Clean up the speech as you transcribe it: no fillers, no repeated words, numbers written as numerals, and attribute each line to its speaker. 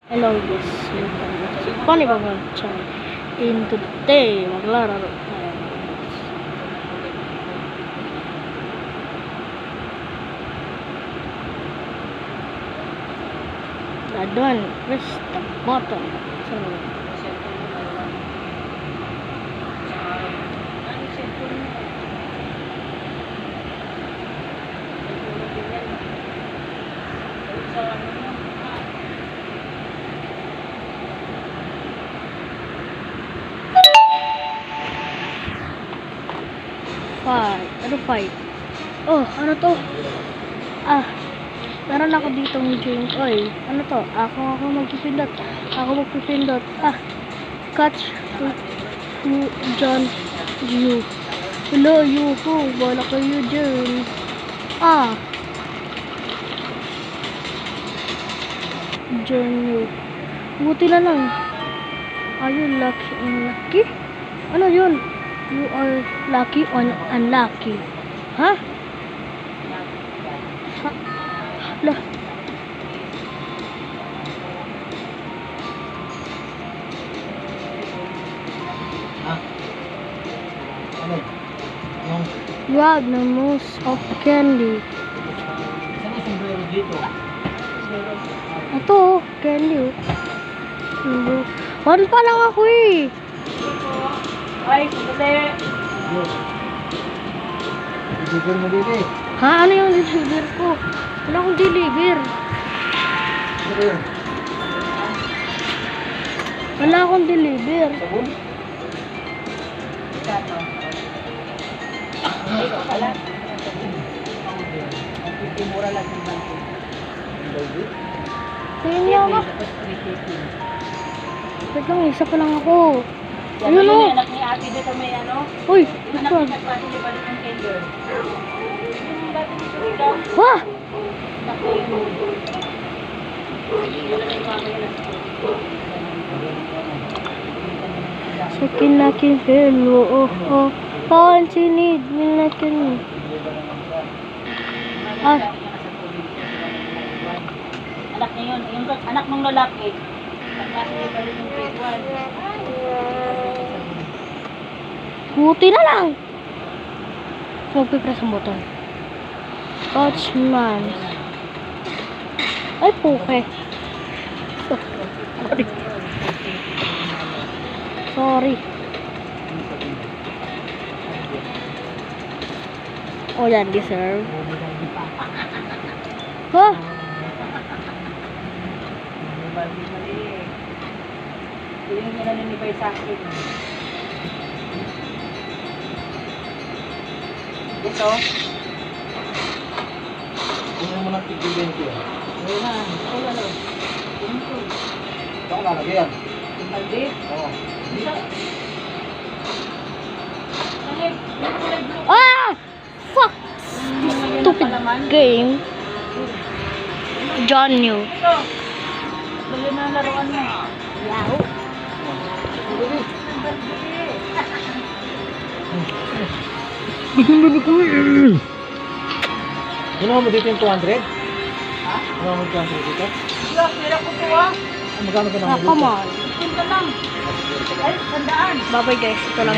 Speaker 1: Hello guys, panibagong channel. In today, maglalaro tayo. Doon, press the button. So, fight. Oh, ano to? Meron ako ditong drink. Oy, ano to? Ako magpipindot. Catch to John you. Hello, you who? Wala kayo dyan. John you. Buti na lang. Are you lucky and lucky? Ano yun? You are lucky or unlucky. Ha? Lah. You have the most of candy. Ito, candy. One pa lang ako eh.
Speaker 2: Ay, sandali. Deliver mo dito eh.
Speaker 1: Ha? Ano yung deliver ko? Wala akong deliver.
Speaker 2: Ano yun?
Speaker 1: Wala akong deliver.
Speaker 2: Sabon? Ikato. Ito pala. Mura lang yung bangko.
Speaker 1: Tingin niyo ako. Wait lang, isa pa lang ako. Ayun o.
Speaker 2: Anak ni ate dito may ano?
Speaker 1: Uy,
Speaker 2: Anak
Speaker 1: ito.
Speaker 2: ni nagpati niya balik ng kinder. Yung dati ni Surila.
Speaker 1: Ha? Sakin nakin hello. Pansinid nakin.
Speaker 2: Anak niya yun. Yung anak mong lalaki. Nagpati niya balik ng kinder.
Speaker 1: Buti na lang. Magpipress ang button. Touch man. Ay, puke. Sorry. Oh, yan, deserve. Ha?
Speaker 2: Yung nila ninibay sa akin. Ito.
Speaker 3: Kunin mo ng tigil-20 yan.
Speaker 2: Ayun na. Wala lang. Ito.
Speaker 3: Ito ang lalagyan.
Speaker 2: Yung balde.
Speaker 3: Oo.
Speaker 2: Isa. Kahit yung kulay blue.
Speaker 1: Fuck! Stupid game. John you.
Speaker 2: Ito. Bali na laruan mo.
Speaker 1: Yahoo!
Speaker 2: Yung balde.
Speaker 3: Ginawa mo dito yung 200?
Speaker 2: Ha?
Speaker 3: Ginawa mo yung 200 dito?
Speaker 2: Wala, pera ko to ah.
Speaker 3: Magkano ka naman dito?
Speaker 1: Come on.
Speaker 2: Punta lang. Ay, 100.
Speaker 1: Bye-bye guys. Ito lang.